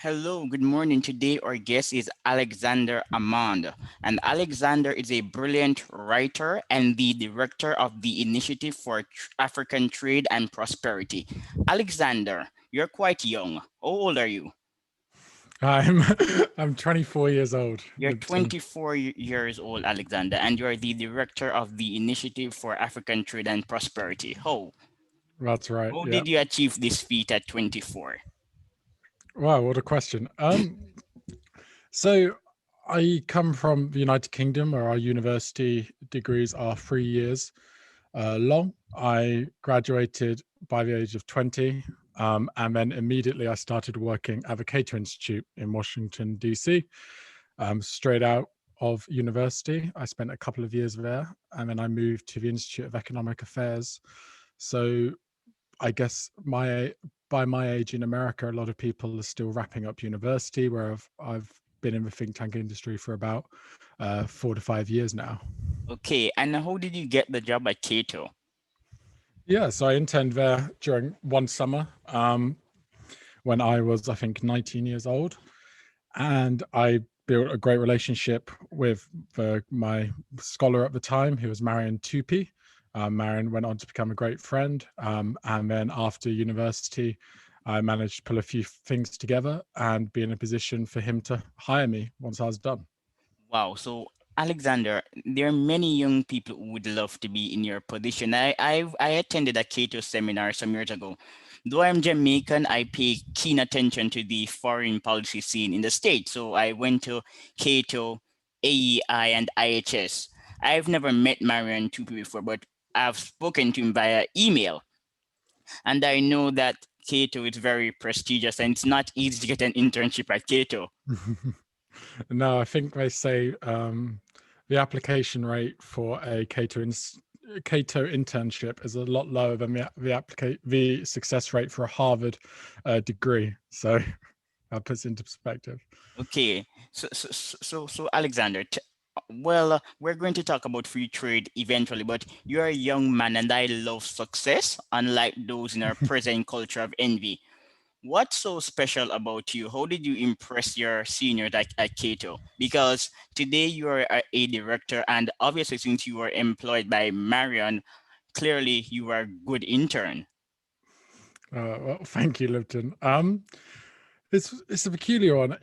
Hello, good morning. Today our guest is Alexander Hammond. And Alexander is a brilliant writer and the director of the Initiative for African Trade and Prosperity. Alexander, you're quite young. How old are you? I'm I'm 24 years old, You're Lipton. 24 years old, Alexander, and you're the director of the Initiative for African Trade and Prosperity. That's right. How Yeah. did you achieve this feat at 24? Wow, what a question. So I come from the United Kingdom, where our university degrees are 3 years long. I graduated by the age of 20, and then immediately I started working at the Cato Institute in Washington, D.C. Straight out of university, I spent a couple of years there, and then I moved to the Institute of Economic Affairs. So I guess by my age in America, a lot of people are still wrapping up university, where I've been in the think tank industry for about 4 to 5 years now. Okay, and how did you get the job at Cato? Yeah, so I interned there during one summer when I was, I think, 19 years old, and I built a great relationship with my scholar at the time, who was Marion Tupy. Marion went on to become a great friend, and then after university, I managed to pull a few things together and be in a position for him to hire me once I was done. Wow. So, Alexander, there are many young people who would love to be in your position. I attended a Cato seminar some years ago. Though I'm Jamaican, I pay keen attention to the foreign policy scene in the States. So I went to Cato, AEI, and IHS. I've never met Marion Tupy before, but I've spoken to him via email. And I know that Cato is very prestigious and it's not easy to get an internship at Cato. No, I think they say the application rate for a Cato internship is a lot lower than the success rate for a Harvard degree. So that puts into perspective. Okay, so Alexander, we're going to talk about free trade eventually, but you're a young man and I love success, unlike those in our present culture of envy. What's so special about you? How did you impress your seniors at Cato? Because today you are a director, and obviously, since you were employed by Marion, clearly you are a good intern. Well, thank you, Lipton. It's a peculiar one.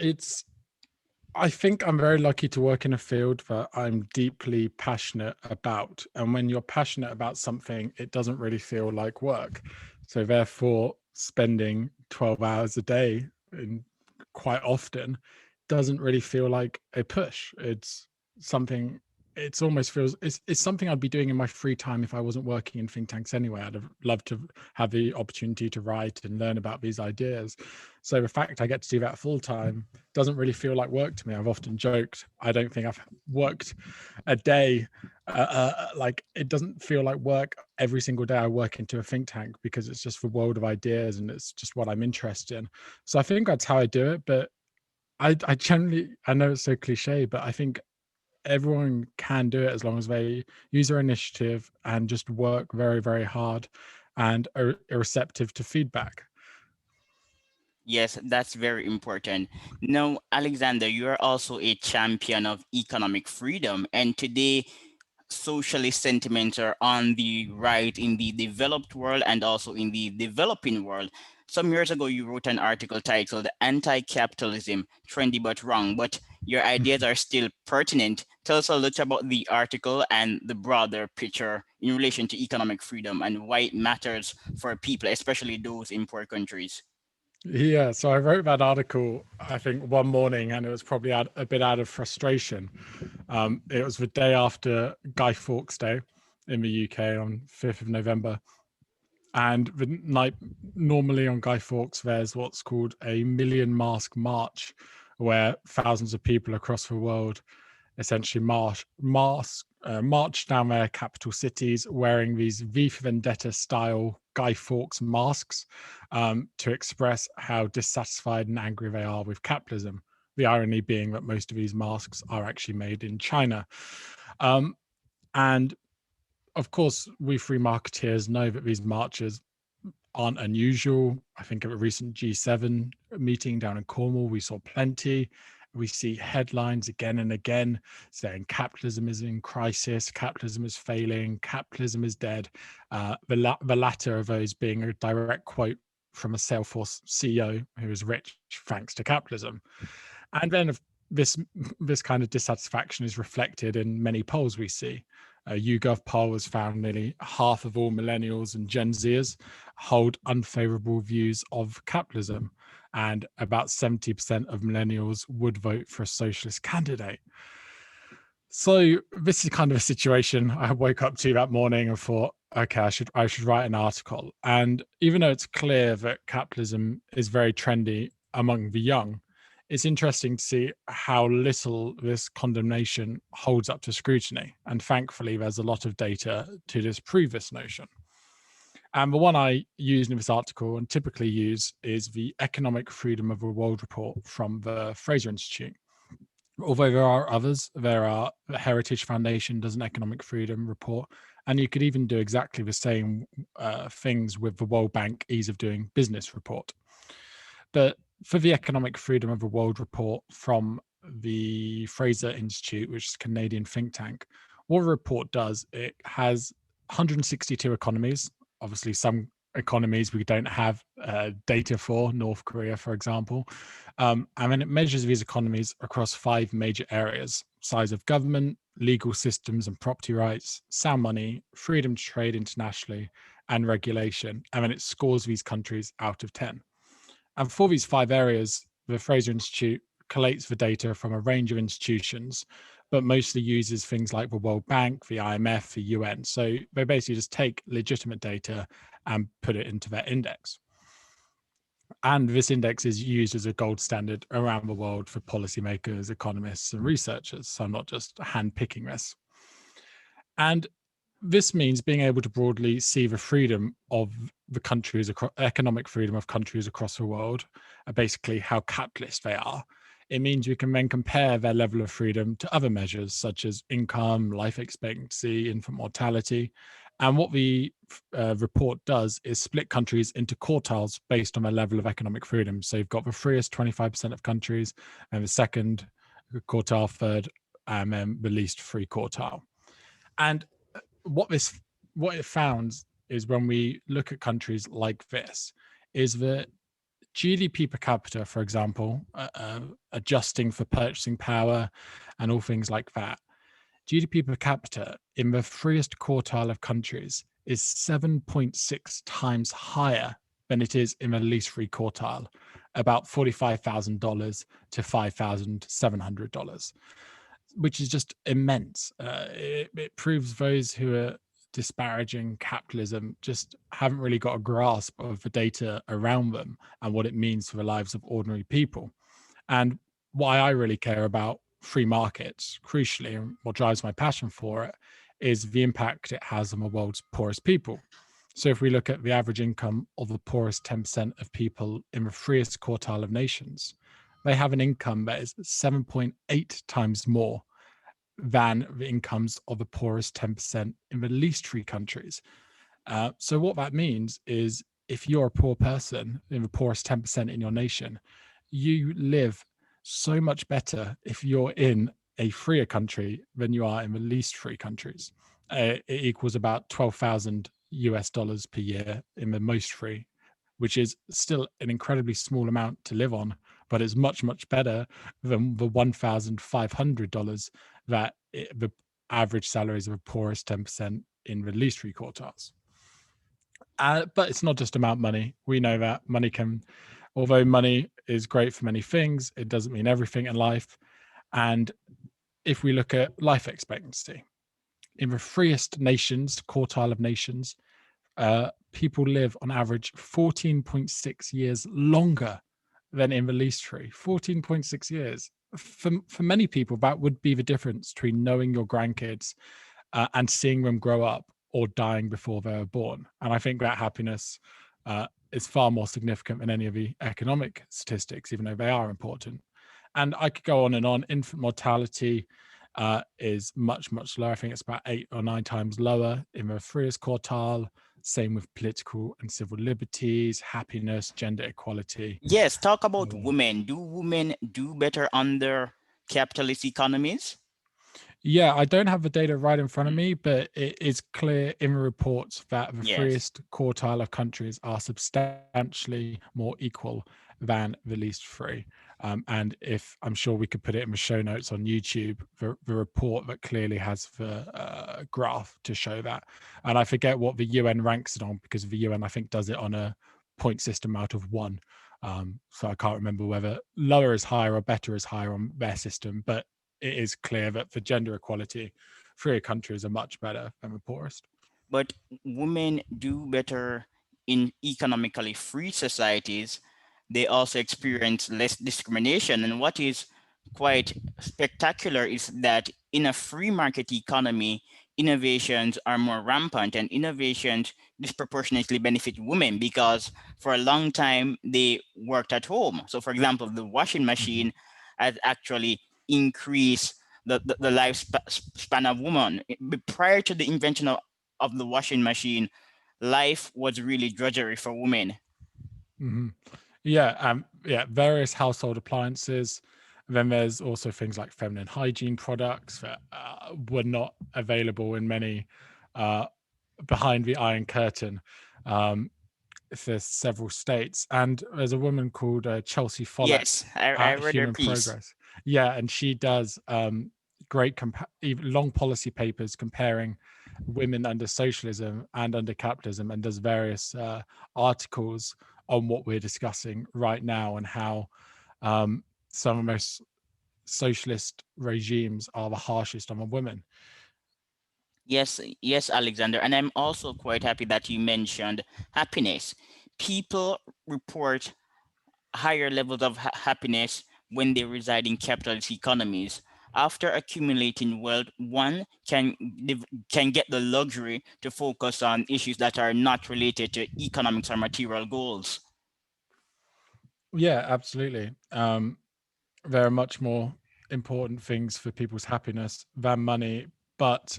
I think I'm very lucky to work in a field that I'm deeply passionate about. And when you're passionate about something, it doesn't really feel like work. So therefore, spending 12 hours a day in quite often doesn't really feel like a push. It's something it's almost feels it's something I'd be doing in my free time if I wasn't working in think tanks anyway. I'd have loved to have the opportunity to write and learn about these ideas. So the fact I get to do that full time doesn't really feel like work to me. I've often joked I don't think I've worked a day like it doesn't feel like work every single day I work into a think tank, because it's just the world of ideas and it's just what I'm interested in. So I think that's how I do it. But I generally, I know it's so cliche, but I think everyone can do it as long as they use their initiative and just work very, very hard and are receptive to feedback. Yes, that's very important. Now, Alexander, you are also a champion of economic freedom, and today socialist sentiments are on the right in the developed world and also in the developing world. Some years ago, you wrote an article titled Anti Capitalism Trendy but Wrong, but your ideas are still pertinent. Tell us a little about the article and the broader picture in relation to economic freedom and why it matters for people, especially those in poor countries. Yeah, so I wrote that article, I think, one morning, and it was probably a bit out of frustration. It was the day after Guy Fawkes Day in the UK on 5th of November. And the night, normally on Guy Fawkes, there's what's called a Million Mask March, where thousands of people across the world essentially march down their capital cities wearing these V for Vendetta style Guy Fawkes masks, to express how dissatisfied and angry they are with capitalism. The irony being that most of these masks are actually made in China. Um, and of course, we free marketeers know that these marches aren't unusual. I think of a recent G7 meeting down in Cornwall, we saw plenty. We see headlines again and again saying capitalism is in crisis, capitalism is failing, capitalism is dead. The latter of those being a direct quote from a Salesforce CEO who is rich thanks to capitalism. And then this this kind of dissatisfaction is reflected in many polls we see. A YouGov poll has found nearly half of all millennials and Gen Zers hold unfavorable views of capitalism, and about 70% of millennials would vote for a socialist candidate. So this is kind of a situation I woke up to that morning and thought, okay, I should write an article. And even though it's clear that capitalism is very trendy among the young, it's interesting to see how little this condemnation holds up to scrutiny. And thankfully, there's a lot of data to disprove this notion. And the one I use in this article and typically use is the Economic Freedom of the World report from the Fraser Institute. Although there are others, there are the Heritage Foundation does an economic freedom report, and you could even do exactly the same things with the World Bank Ease of Doing Business report. But for the Economic Freedom of the World report from the Fraser Institute, which is a Canadian think tank, what the report does, it has 162 economies. Obviously, some economies we don't have data for, North Korea, for example. And then it measures these economies across 5 major areas: size of government, legal systems and property rights, sound money, freedom to trade internationally, and regulation. And then it scores these countries out of 10. And for these 5 areas, the Fraser Institute collates the data from a range of institutions, but mostly uses things like the World Bank, the IMF, the UN. So they basically just take legitimate data and put it into their index. And this index is used as a gold standard around the world for policymakers, economists, and researchers. So I'm not just handpicking this. And this means being able to broadly see the freedom of the countries, economic freedom of countries across the world, basically how capitalist they are. It means we can then compare their level of freedom to other measures such as income, life expectancy, infant mortality. And what the report does is split countries into quartiles based on their level of economic freedom. So you've got the freest 25% of countries, and the second quartile, third, and then the least free quartile. And what it found is when we look at countries like this, is that GDP per capita, for example, adjusting for purchasing power and all things like that, GDP per capita in the freest quartile of countries is 7.6 times higher than it is in the least free quartile, about $45,000 to $5,700, which is just immense. It proves those who are disparaging capitalism just haven't really got a grasp of the data around them and what it means for the lives of ordinary people. And why I really care about free markets, crucially, and what drives my passion for it, is the impact it has on the world's poorest people. So if we look at the average income of the poorest 10% of people in the freest quartile of nations, they have an income that is 7.8 times more than the incomes of the poorest 10% in the least free countries. So what that means is if you're a poor person in the poorest 10% in your nation, you live so much better if you're in a freer country than you are in the least free countries. It equals about 12,000 US dollars per year in the most free, which is still an incredibly small amount to live on, but it's much, much better than the $1,500 that the average salaries of the poorest 10% in the least free quartiles. But it's not just about money. We know that although money is great for many things, it doesn't mean everything in life. And if we look at life expectancy, in the freest nations, quartile of nations, people live on average 14.6 years longer than in the least free. 14.6 years. For many people, that would be the difference between knowing your grandkids and seeing them grow up or dying before they were born. And I think that happiness is far more significant than any of the economic statistics, even though they are important. And I could go on and on. Infant mortality, is much, much lower. I think it's about 8 or 9 times lower in the freest quartile. Same with political and civil liberties, happiness, gender equality. Yes, talk about women. Do women do better under capitalist economies? Yeah, I don't have the data right in front of me, but it is clear in the reports that the Yes. freest quartile of countries are substantially more equal than the least free. And if I'm sure we could put it in the show notes on YouTube, the report that clearly has the graph to show that. And I forget what the UN ranks it on, because the UN, I think, does it on a point system out of one. So I can't remember whether lower is higher or better is higher on their system, but it is clear that for gender equality, freer countries are much better than the poorest. But women do better in economically free societies. They also experience less discrimination. And what is quite spectacular is that in a free market economy, innovations are more rampant, and innovations disproportionately benefit women because for a long time they worked at home. So, for example, the washing Mhm. machine has actually increased the lifespan of women. Prior to the invention of the washing machine, life was really drudgery for women. Mhm. Yeah, yeah, various household appliances. Then there's also things like feminine hygiene products that were not available in many uh, behind the Iron Curtain. Um, there's several states, and there's a woman called Chelsea Follett Yes, I at read her Human piece. Progress. Yeah, and she does great long policy papers comparing women under socialism and under capitalism, and does various articles on what we're discussing right now and how some of the most socialist regimes are the harshest on women. Yes, yes, Alexander. And I'm also quite happy that you mentioned happiness. People report higher levels of happiness when they reside in capitalist economies. After accumulating wealth, one can get the luxury to focus on issues that are not related to economics or material goals. Yeah, absolutely. There are much more important things for people's happiness than money, but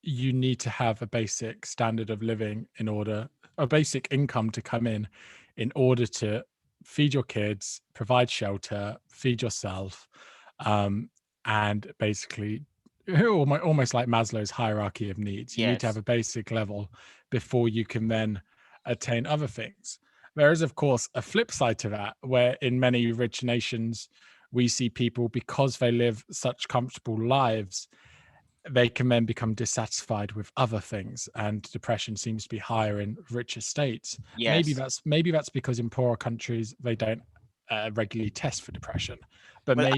you need to have a basic standard of living in order, a basic income to come in order to feed your kids, provide shelter, feed yourself, um, and basically almost like Maslow's hierarchy of needs. You need to have Yes. a basic level before you can then attain other things. There is, of course, a flip side to that, where in many rich nations, we see people, because they live such comfortable lives, they can then become dissatisfied with other things, and depression seems to be higher in richer states. maybe Yes. that's maybe that's because in poorer countries they don't regularly test for depression, but Well,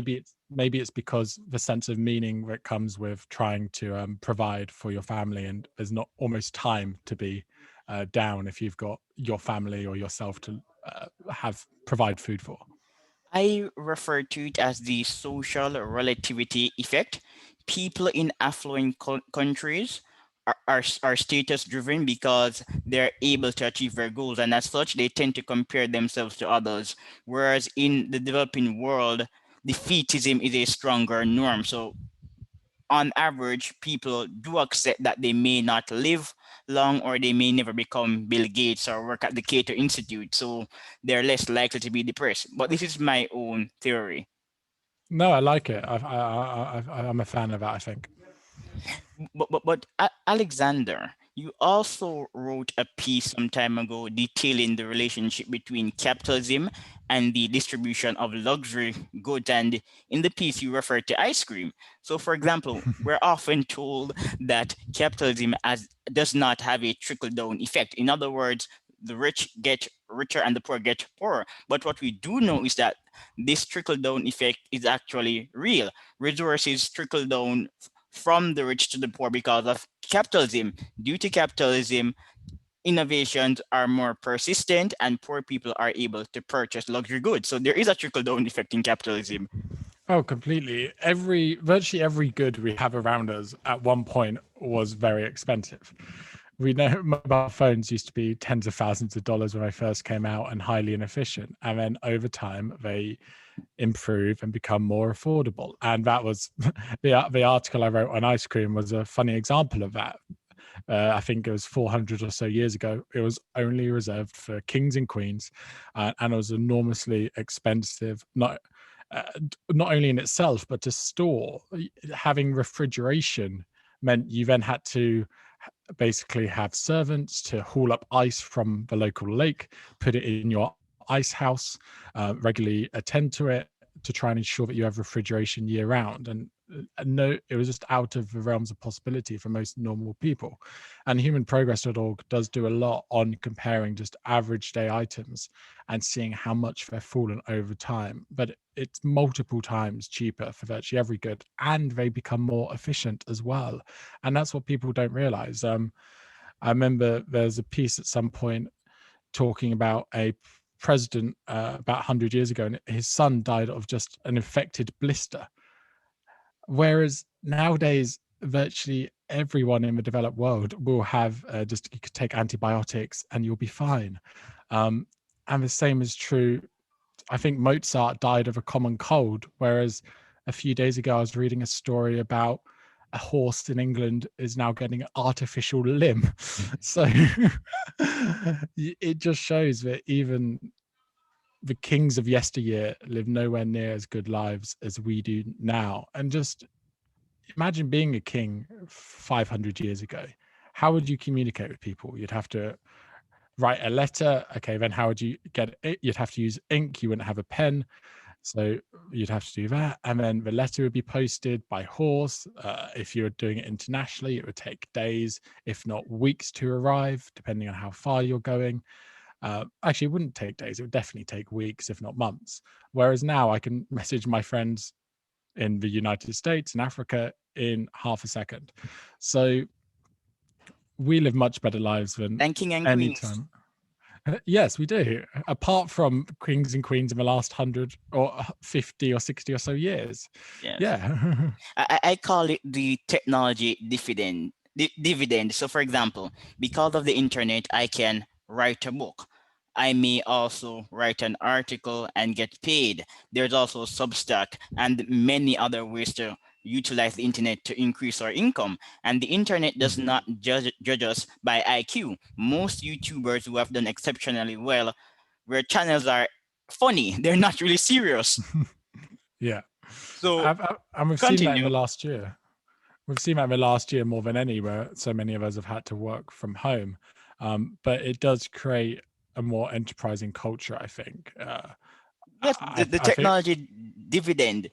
maybe it's because the sense of meaning that comes with trying to provide for your family, and there's not almost time to be down if you've got your family or yourself to have provide food for. I refer to it as the social relativity effect. People in affluent countries are status driven because they're able to achieve their goals, and as such, they tend to compare themselves to others. Whereas in the developing world, defeatism is a stronger norm. So on average, people do accept that they may not live long or they may never become Bill Gates or work at the Cato Institute. So they're less likely to be depressed. But this is my own theory. No, I like it. I'm a fan of that, I think. But Alexander, you also wrote a piece some time ago detailing the relationship between capitalism and the distribution of luxury goods. And in the piece, you referred to ice cream. So, for example, we're often told that capitalism does not have a trickle down effect. In other words, the rich get richer and the poor get poorer. But what we do know is that this trickle down effect is actually real. Resources trickle down from the rich to the poor because of capitalism. Due to capitalism, innovations are more persistent and poor people are able to purchase luxury goods. So there is a trickle down effect in capitalism. Oh, completely. Virtually every good we have around us at one point was very expensive. we know mobile phones used to be tens of thousands of dollars when they first came out and highly inefficient. And then over time, they improve and become more affordable. And that was the article I wrote on ice cream was a funny example of that. I think it was 400 or so years ago. It was only reserved for kings and queens, and it was enormously expensive. Not only in itself, but to store. Having refrigeration meant you then had to basically have servants to haul up ice from the local lake, put it in your ice house, regularly attend to it to try and ensure that you have refrigeration year round. And no, it was just out of the realms of possibility for most normal people. And humanprogress.org does do a lot on comparing just average day items and seeing how much they've fallen over time. But it's multiple times cheaper for virtually every good, and they become more efficient as well. And that's what people don't realize. I remember there's a piece at some point talking about a president about 100 years ago, and his son died of just an infected blister. Whereas nowadays, virtually everyone in the developed world will have just, you could take antibiotics and you'll be fine. And the same is true. I think Mozart died of a common cold, whereas a few days ago I was reading a story about a horse in England is now getting an artificial limb. So it just shows that even the kings of yesteryear live nowhere near as good lives as we do now. And just imagine being a king 500 years ago. How would you communicate with people? You'd have to write a letter. Okay, then how would you get it? You'd have to use ink. You wouldn't have a pen. So you'd have to do that. And then the letter would be posted by horse. If you were doing it internationally, it would take days, if not weeks to arrive, depending on how far you're going. Actually, it wouldn't take days. It would definitely take weeks, if not months. Whereas now I can message my friends in the United States and Africa in half a second. So we live much better lives than And king and any queens. time. Yes, we do. Apart from kings and queens in the last 100 or 50 or 60 or so years. Yes. Yeah. I call it the technology dividend. So for example, because of the internet, I can write a book. I may also write an article and get paid. There's also Substack and many other ways to utilize the internet to increase our income. And the internet does not judge us by IQ. Most YouTubers who have done exceptionally well, their channels are funny. They're not really serious. Yeah. So And we've seen that in continue. the last year. We've seen that in the last year more than any, where so many of us have had to work from home. But it does create a more enterprising culture, I think. Yes, the I think. technology dividend.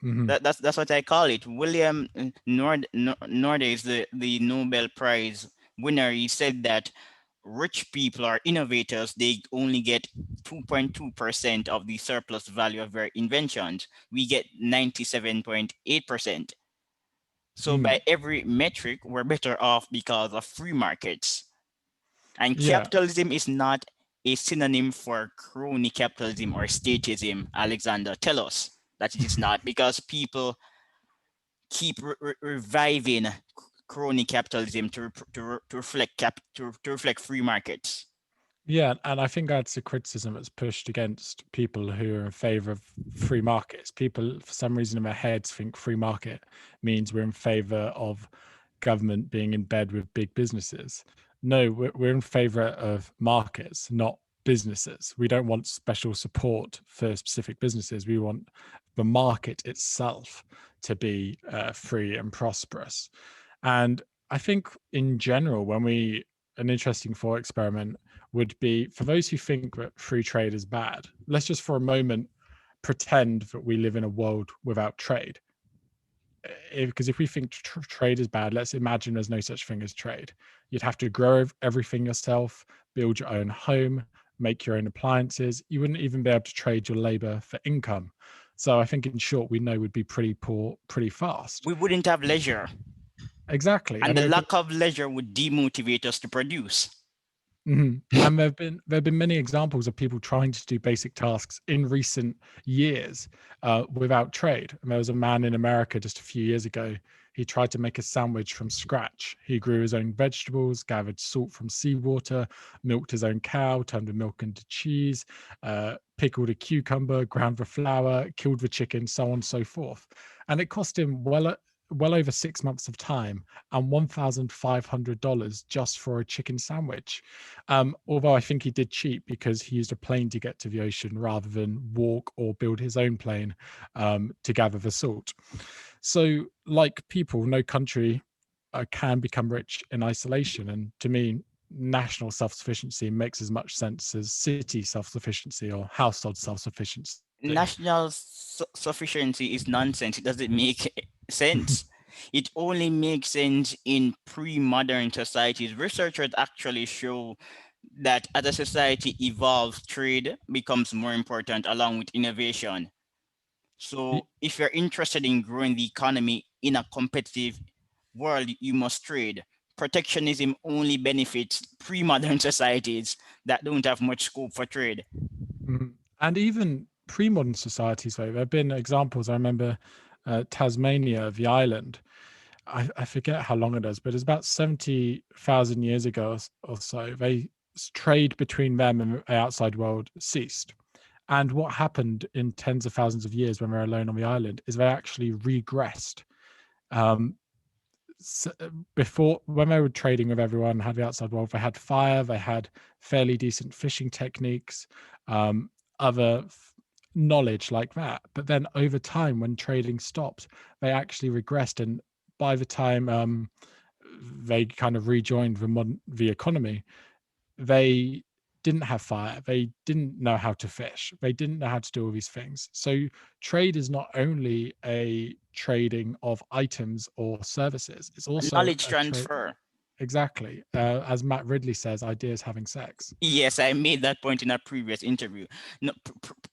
Mhm. That's what I call it. William Nord is the Nobel Prize winner. He said that rich people are innovators. They only get 2.2% of the surplus value of their inventions. We get 97.8%. So by every metric, we're better off because of free markets. And Yeah. capitalism is not a synonym for crony capitalism or statism. Alexander, tell us that it is not, because people keep reviving crony capitalism to reflect free markets. Yeah, and I think that's a criticism that's pushed against people who are in favor of free markets. People, for some reason in their heads, think free market means we're in favor of government being in bed with big businesses. No, we're in favor of markets, not businesses. We don't want special support for specific businesses. We want the market itself to be free and prosperous. And I think in general, an interesting thought experiment would be for those who think that free trade is bad, let's just for a moment pretend that we live in a world without trade. Because if we think trade is bad, let's imagine there's no such thing as trade. You'd have to grow everything yourself, build your own home, make your own appliances. You wouldn't even be able to trade your labor for income. So I think in short, we know we'd be pretty poor pretty fast. We wouldn't have leisure, Exactly. and And the there'd be, lack of leisure would demotivate us to produce. and there've been many examples of people trying to do basic tasks in recent years without trade. And there was a man in America just a few years ago. he tried to make a sandwich from scratch. He grew his own vegetables, gathered salt from seawater, milked his own cow, turned the milk into cheese, pickled a cucumber, ground the flour, killed the chicken, so on and so forth. And it cost him well over 6 months of time and $1,500 just for a chicken sandwich. Although I think he did cheat because he used a plane to get to the ocean rather than walk or build his own plane to gather the salt. So, like people, no country can become rich in isolation. And to me, national self-sufficiency makes as much sense as city self-sufficiency or household self-sufficiency. National sufficiency is nonsense. It doesn't make sense. It only makes sense in pre-modern societies. Researchers actually show that as a society evolves, trade becomes more important along with innovation. So if you're interested in growing the economy in a competitive world, you must trade. Protectionism only benefits pre-modern societies that don't have much scope for trade. And even pre-modern societies, though, there have been examples. I remember Tasmania, the island. I forget how long it is, but it's about 70,000 years ago or so. Trade between them and the outside world ceased. And what happened in tens of thousands of years when they're alone on the island is they actually regressed. Um, Before, when they were trading with everyone, had the outside world, they had fire, they had fairly decent fishing techniques, other knowledge like that. But then over time, when trading stopped, they actually regressed. And by the time they kind of rejoined the economy, they didn't have fire, they didn't know how to fish, they didn't know how to do all these things. So trade is not only a trading of items or services, it's also Knowledge a trade. transfer. Exactly, as Matt Ridley says, ideas having sex. Yes, I made that point in a previous interview. No,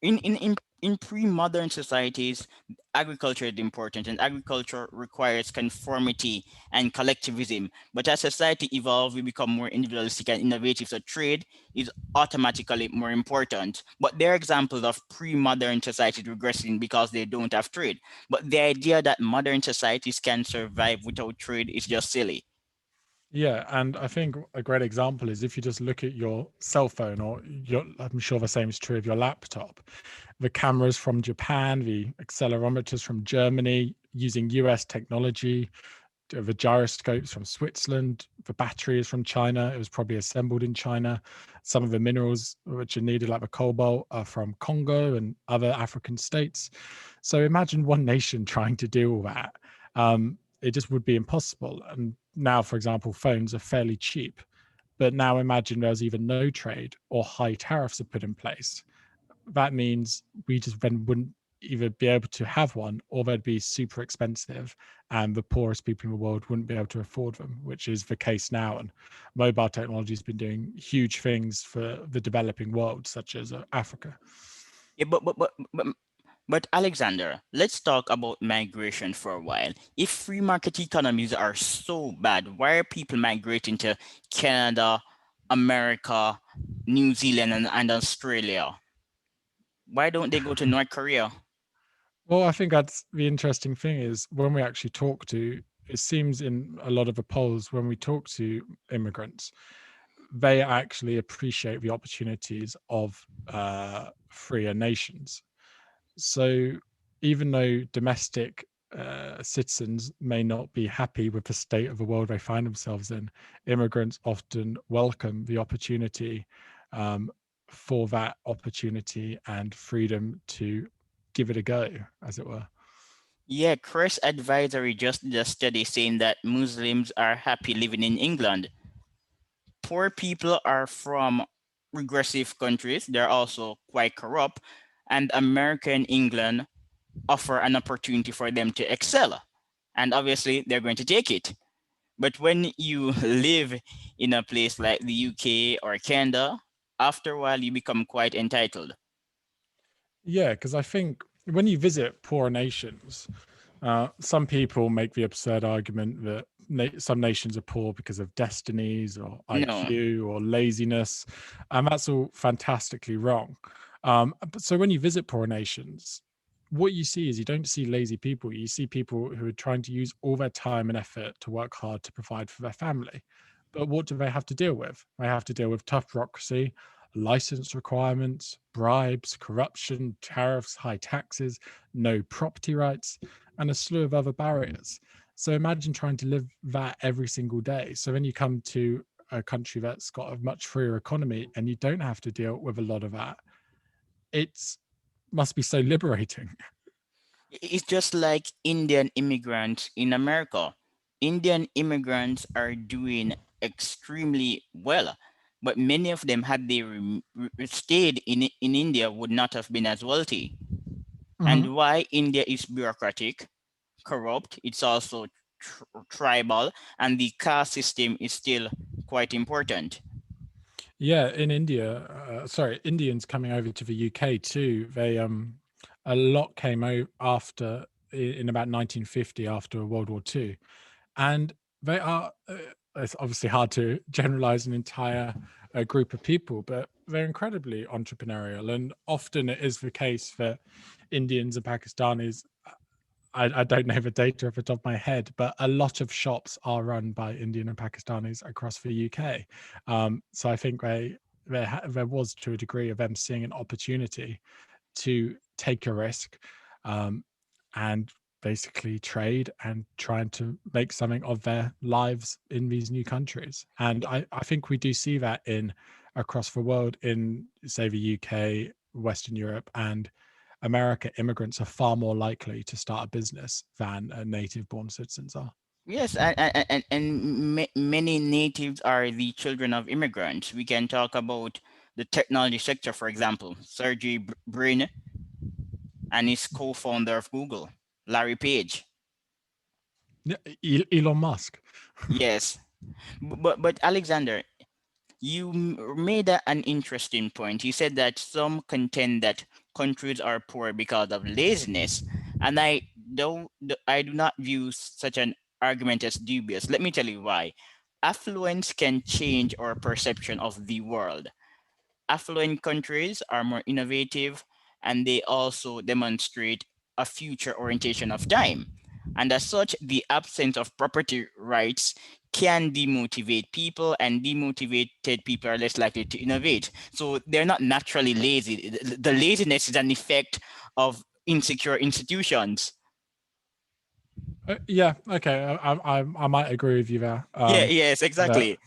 in pre-modern societies, agriculture is important, and agriculture requires conformity and collectivism. But as society evolves, we become more individualistic and innovative. So trade is automatically more important. But there are examples of pre-modern societies regressing because they don't have trade. But the idea that modern societies can survive without trade is just silly. Yeah, and I think a great example is if you just look at your cell phone or I'm sure the same is true of your laptop. The cameras from Japan, the accelerometers from Germany, using US technology, the gyroscopes from Switzerland, the batteries from China. It was probably assembled in China. Some of the minerals which are needed, like the cobalt, are from Congo and other African states. So imagine one nation trying to do all that. It just would be impossible. And now, for example, phones are fairly cheap. But now imagine there's even no trade or high tariffs are put in place. That means we just then wouldn't either be able to have one or they'd be super expensive and the poorest people in the world wouldn't be able to afford them, which is the case now. And mobile technology has been doing huge things for the developing world, such as Africa. Yeah, but Alexander, let's talk about migration for a while. If free market economies are so bad, why are people migrating to Canada, America, New Zealand, and Australia? Why don't they go to North Korea? Well, I think that's the interesting thing is when we actually talk to, it seems in a lot of the polls, when we talk to immigrants, they actually appreciate the opportunities of freer nations. So even though domestic citizens may not be happy with the state of the world they find themselves in, immigrants often welcome the opportunity um, for that opportunity and freedom to give it a go, as it were. Yeah, Chris Advisory just did a study saying that Muslims are happy living in England. Poor people are from regressive countries, they're also quite corrupt, and America and England offer an opportunity for them to excel. And obviously, they're going to take it. But when you live in a place like the UK or Canada, after a while, you become quite entitled. Yeah, because I think when you visit poor nations, some people make the absurd argument that some nations are poor because of destinies or No, IQ or laziness, and that's all fantastically wrong. But so when you visit poor nations, what you see is you don't see lazy people. You see people who are trying to use all their time and effort to work hard to provide for their family. But what do they have to deal with? They have to deal with tough bureaucracy, license requirements, bribes, corruption, tariffs, high taxes, no property rights, and a slew of other barriers. So imagine trying to live that every single day. So when you come to a country that's got a much freer economy and you don't have to deal with a lot of that, it's must be so liberating. It's just like Indian immigrants in America. Indian immigrants are doing extremely well, but many of them, had they stayed in India, would not have been as wealthy. Mhm. And why India is bureaucratic, corrupt, it's also tribal, and the caste system is still quite important. Yeah, in India, sorry, Indians coming over to the UK too. They a lot came over after in about 1950 after World War II, and they are. It's obviously hard to generalize an entire group of people, but they're incredibly entrepreneurial, and often it is the case that Indians and Pakistanis. I don't know the data off the top of my head, but a lot of shops are run by Indian and Pakistanis across the UK. So I think there was to a degree of them seeing an opportunity to take a risk um, and basically trade and trying to make something of their lives in these new countries. And I think we do see that in across the world in say the UK, Western Europe, and America. Immigrants are far more likely to start a business than native born citizens are. Yes, and many natives are the children of immigrants. We can talk about the technology sector, for example. Sergey Brin and his co-founder of Google, Larry Page. Yeah, Elon Musk. Yes, but Alexander, you made an interesting point. You said that some contend that countries are poor because of laziness, and I do not view such an argument as dubious. Let me tell you why. Affluence can change our perception of the world. Affluent countries are more innovative, and they also demonstrate a future orientation of time. And as such, the absence of property rights can demotivate people, and demotivated people are less likely to innovate. So they're not naturally lazy. The laziness is an effect of insecure institutions. Yeah, okay, I might agree with you there. Yeah, yes, That exactly.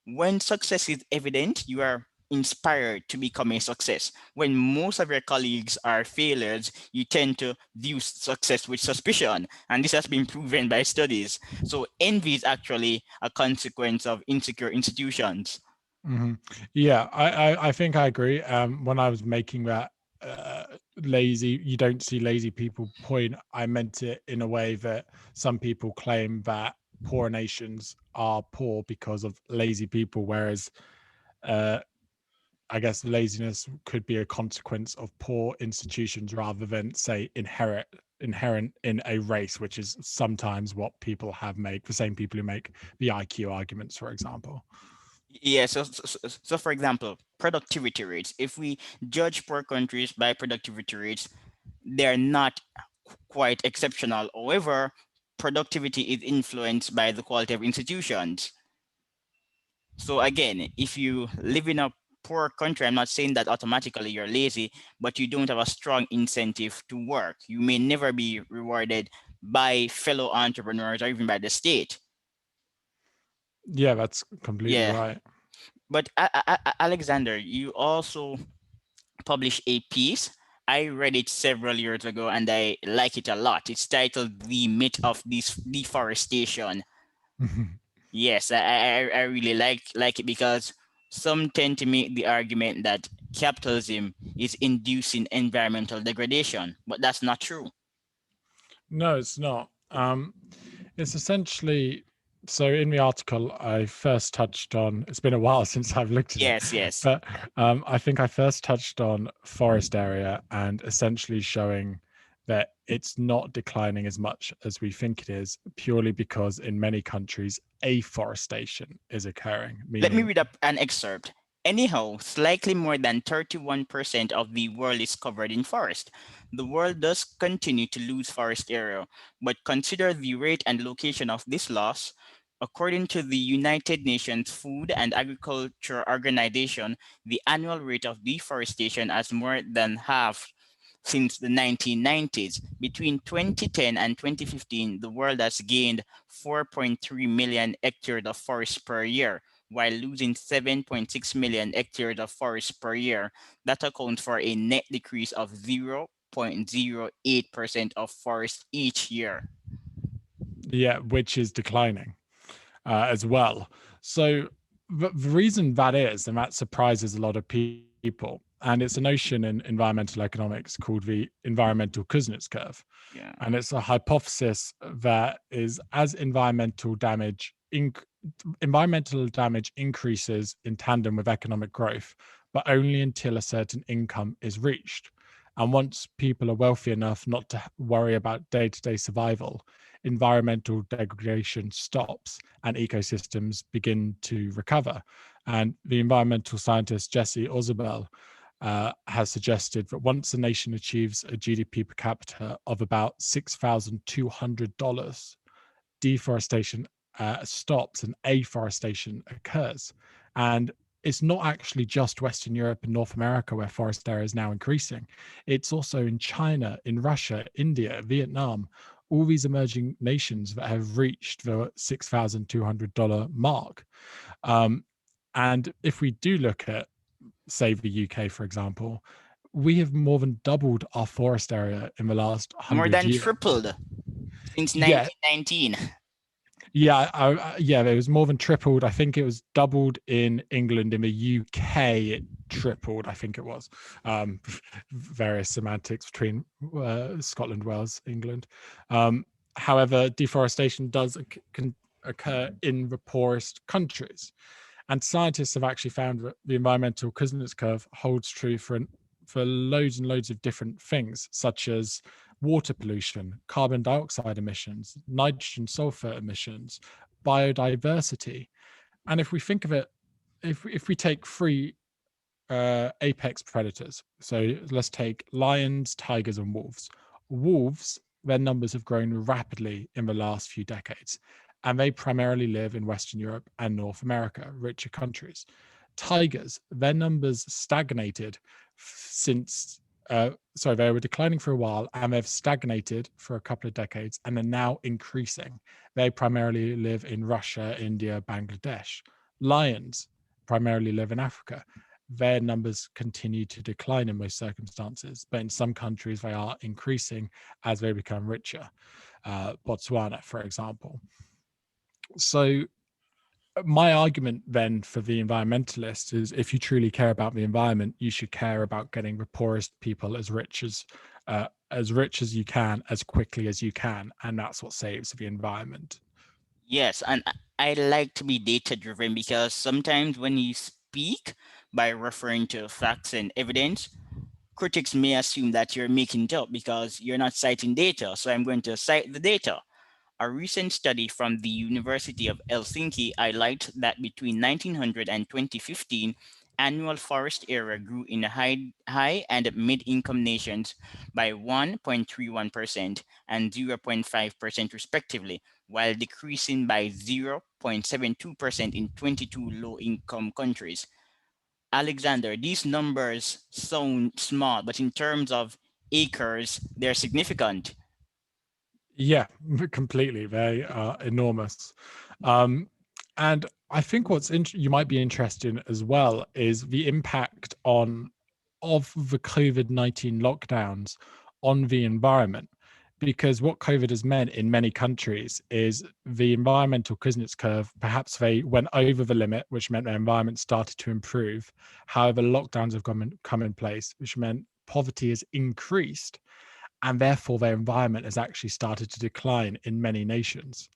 When success is evident, you are inspired to become a success. When most of your colleagues are failures, you tend to view success with suspicion, and this has been proven by studies. So envy is actually a consequence of insecure institutions. mhm. Yeah, I think I agree. When I was making that uh, lazy, you don't see lazy people point, I meant it in a way that some people claim that poor nations are poor because of lazy people, whereas uh, I guess laziness could be a consequence of poor institutions rather than, say, inherent in a race, which is sometimes what people have made, the same people who make the IQ arguments, for example. Yeah, so for example, productivity rates. If we judge poor countries by productivity rates, they're not quite exceptional. However, productivity is influenced by the quality of institutions. So again, if you live in a poor country, I'm not saying that automatically you're lazy, but you don't have a strong incentive to work. You may never be rewarded by fellow entrepreneurs or even by the state. Yeah, that's completely Yeah, right. but Alexander, you also published a piece. I read it several years ago and I like it a lot. It's titled "The Myth of Deforestation." Yes, I really like it because some tend to make the argument that capitalism is inducing environmental degradation, but that's not true. No, it's not. It's essentially so in the article I first touched on, it's been a while since I've looked at it, Yes, yes. but I think I first touched on forest area and essentially showing that it's not declining as much as we think it is, purely because in many countries afforestation is occurring, Let me meaning read up an excerpt. Anyhow, slightly more than 31% of the world is covered in forest. The world does continue to lose forest area, but consider the rate and location of this loss. According to the United Nations Food and Agriculture Organization, the annual rate of deforestation has more than halved since the 1990s. Between 2010 and 2015, the world has gained 4.3 million hectares of forest per year, while losing 7.6 million hectares of forest per year. That accounts for a net decrease of 0.08% of forest each year. Yeah, which is declining as well. So the reason that is, and that surprises a lot of people, and it's a notion in environmental economics called the environmental Kuznets curve. Yeah. And it's a hypothesis that is as environmental damage increases in tandem with economic growth, but only until a certain income is reached. And once people are wealthy enough not to worry about day-to-day survival, environmental degradation stops and ecosystems begin to recover. And the environmental scientist Jesse Ozabel has suggested that once a nation achieves a GDP per capita of about $6,200, deforestation stops and afforestation occurs. And it's not actually just Western Europe and North America where forest area is now increasing. It's also in China, in Russia, India, Vietnam, all these emerging nations that have reached the $6,200 mark. Um, and if we do look at, say, the UK, for example, we have more than doubled our forest area in the last More 100 than years. tripled since Yeah, 1919. yeah, yeah. It was more than tripled. I think it was doubled in England. In the UK, it tripled. I think it was. Various semantics between Scotland, Wales, England. However, deforestation does can occur in the poorest countries, and scientists have actually found that the environmental Kuznets curve holds true for loads and loads of different things, such as water pollution, carbon dioxide emissions, nitrogen sulfur emissions, biodiversity. And if we think of it, if we take three apex predators, so let's take lions, tigers, and wolves. Wolves, their numbers have grown rapidly in the last few decades, and they primarily live in Western Europe and North America, richer countries. Tigers, their numbers stagnated since sorry, they were declining for a while and they've stagnated for a couple of decades and are now increasing. They primarily live in Russia, India, Bangladesh. Lions primarily live in Africa. Their numbers continue to decline in most circumstances, but in some countries they are increasing as they become richer. Botswana, for example. So my argument then for the environmentalist is if you truly care about the environment, you should care about getting the poorest people as rich as you can, as quickly as you can, and that's what saves the environment. Yes, and I like to be data driven because sometimes when you speak by referring to facts and evidence, critics may assume that you're making it up because you're not citing data. So I'm going to cite the data. A recent study from the University of Helsinki highlights that between 1900 and 2015, annual forest area grew in high and mid-income nations by 1.31% and 0.5% respectively, while decreasing by 0.72% in 22 low-income countries. Alexander, these numbers sound small, but in terms of acres, they're significant. Yeah, completely. They are enormous. Um, and I think you might be interested in as well is the impact of the COVID-19 lockdowns on the environment. Because what COVID has meant in many countries is the environmental Kuznets curve, perhaps they went over the limit, which meant their environment started to improve. However, lockdowns have come in place, which meant poverty has increased and therefore their environment has actually started to decline in many nations.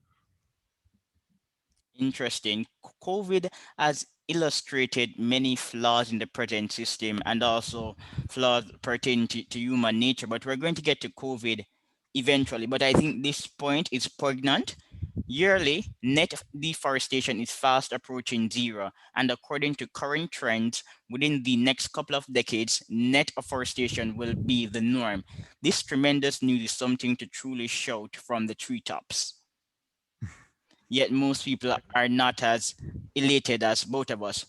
Interesting. COVID has illustrated many flaws in the present system and also flaws pertaining to human nature. But we're going to get to COVID eventually. But I think this point is poignant Yearly, net deforestation is fast approaching zero, and according to current trends, within the next couple of decades, net afforestation will be the norm. This tremendous news is something to truly shout from the treetops. Yet most people are not as elated as both of us.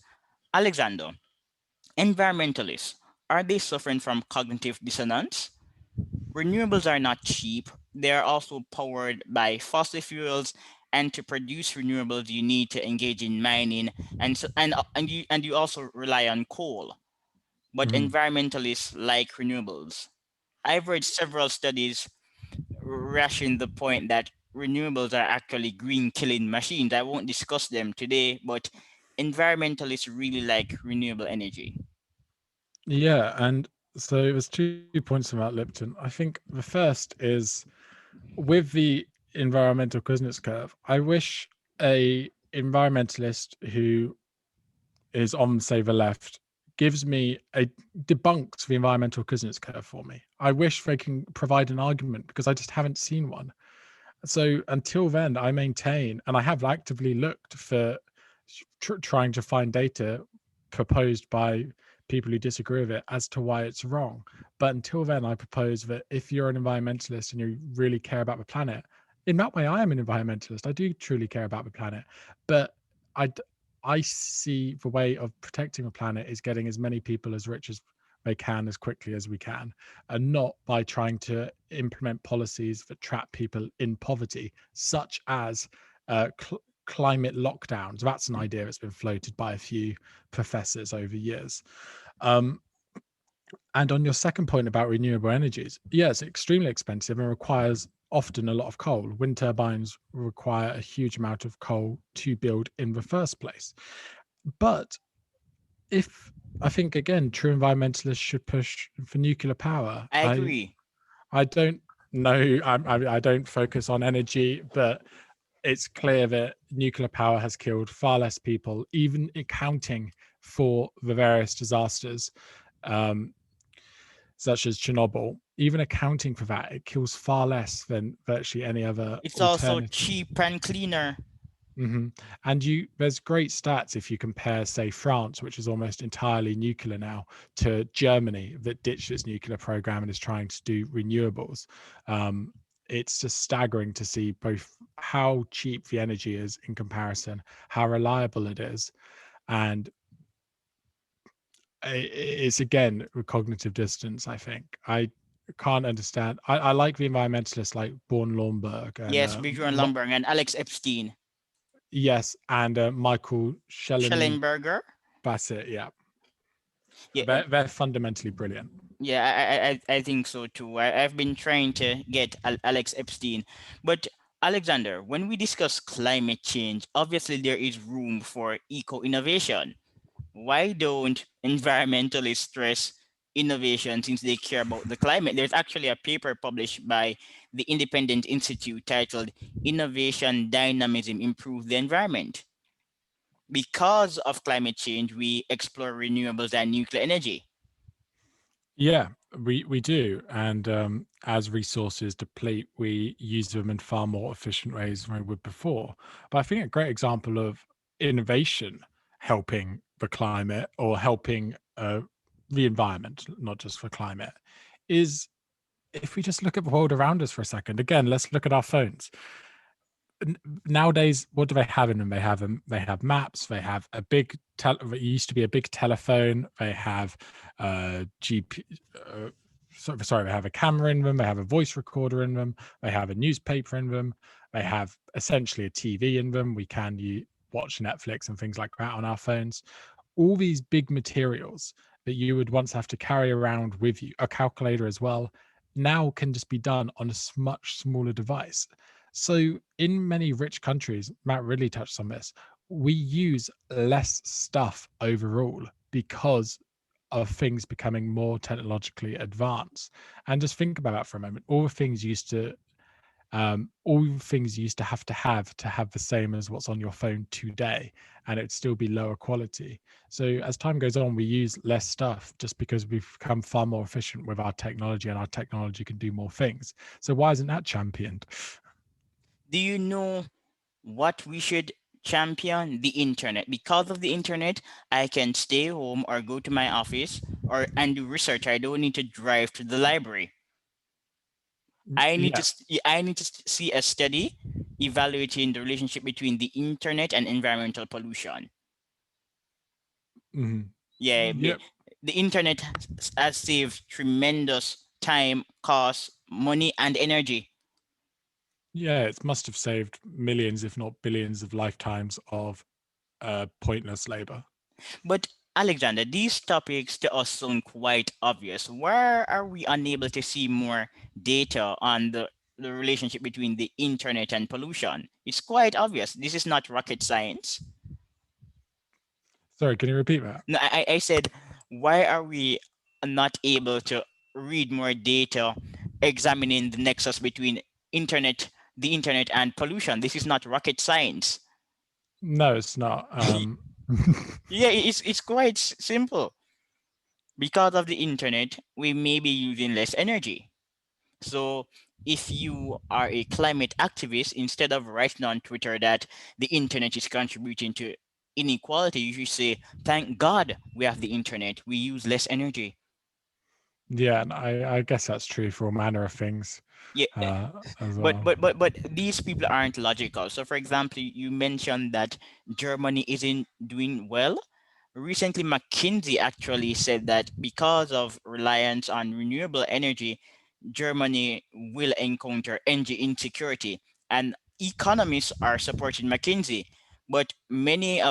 Alexander, environmentalists, are they suffering from cognitive dissonance? Renewables are not cheap. They are also powered by fossil fuels, and to produce renewables, you need to engage in mining, and you also rely on coal. But Mhm. environmentalists like renewables. I've read several studies rushing the point that renewables are actually green killing machines. I won't discuss them today, but environmentalists really like renewable energy. Yeah, and so there's 2 points about Lipton. I think the first is with the environmental Kuznets curve. I wish a environmentalist who is on, say, the left gives me a debunks the environmental Kuznets curve for me. I wish they can provide an argument because I just haven't seen one. So until then, I maintain, and I have actively looked for trying to find data proposed by people who disagree with it as to why it's wrong. But until then, I propose that if you're an environmentalist and you really care about the planet, in that way, I am an environmentalist. I do truly care about the planet, but I I see the way of protecting the planet is getting as many people as rich as they can as quickly as we can, and not by trying to implement policies that trap people in poverty, such as climate lockdowns. That's an idea that's been floated by a few professors over years. Um, and on your second point about renewable energies, yeah, it's extremely expensive and requires often a lot of coal. Wind turbines require a huge amount of coal to build in the first place. But if I think again, true environmentalists should push for nuclear power. I agree. I don't know. I don't focus on energy, but it's clear that nuclear power has killed far less people, even accounting for the various disasters, um, such as Chernobyl. Even accounting for that, it kills far less than virtually any other It's also alternative. cheap and cleaner. Hmm. And there's great stats if you compare, say, France, which is almost entirely nuclear now, to Germany that ditched its nuclear program and is trying to do renewables. Um, it's just staggering to see both how cheap the energy is in comparison, how reliable it is, and it's again with cognitive distance. I think I can't understand. I like the environmentalists like Born Lomberg and Yes, Bjorn Lomborg and Alex Epstein. yes, and Michael Shellen Schellenberger. Bassett. Yeah, Yeah, they're fundamentally brilliant. yeah, I think so too. I've been trying to get Alex Epstein. But Alexander, when we discuss climate change, obviously there is room for eco innovation. Why don't environmentalists stress innovation since they care about the climate? There's actually a paper published by the Independent Institute titled Innovation Dynamism Improve the Environment. Because of climate change, we explore renewables and nuclear energy. Yeah, we do, and as resources deplete, we use them in far more efficient ways than we would before. But I think a great example of innovation helping the climate or helping the environment, not just for climate, is if we just look at the world around us for a second. Again, let's look at our phones. Nowadays, what do they have in them? They have maps. They have a big it used to be a big telephone. They have GP. Sorry, they have a camera in them. They have a voice recorder in them. They have a newspaper in them. They have essentially a TV in them. We can watch Netflix and things like that on our phones. All these big materials that you would once have to carry around with you, a calculator as well, now can just be done on a much smaller device. So, in many rich countries, Matt really touched on this, we use less stuff overall because of things becoming more technologically advanced. And just think about that for a moment. All things you used to have the same as what's on your phone today, and it'd still be lower quality. So as time goes on, we use less stuff just because we've become far more efficient with our technology, and our technology can do more things. So why isn't that championed? Do you know? what we should champion? The internet. Because of the internet, I can stay home or go to my office or and do research. I don't need to drive to the library. Yeah. I need to see a study evaluating the relationship between the internet and environmental pollution. Mhm. Yeah, Yep. the internet has saved tremendous time, cost, money, and energy. Yeah, it must have saved millions, if not billions, of lifetimes of pointless labor. But Alexander, these topics to us sound quite obvious. Why are we unable to see more data on the relationship between the internet and pollution? It's quite obvious. This is not rocket science. Sorry, can you repeat that? No, I said, why are we not able to read more data examining the nexus between internet, the internet and pollution? This is not rocket science. No, it's not. Yeah, it's quite simple. Because of the internet, we may be using less energy. So if you are a climate activist, instead of writing on Twitter that the internet is contributing to inequality, you should say, thank God we have the internet. We use less energy. Yeah, and I guess that's true for all manner of things Yeah, as but well. these people aren't logical. So for example, you mentioned that Germany isn't doing well. Recently, McKinsey actually said that because of reliance on renewable energy, Germany will encounter energy insecurity, and economists are supporting McKinsey. But many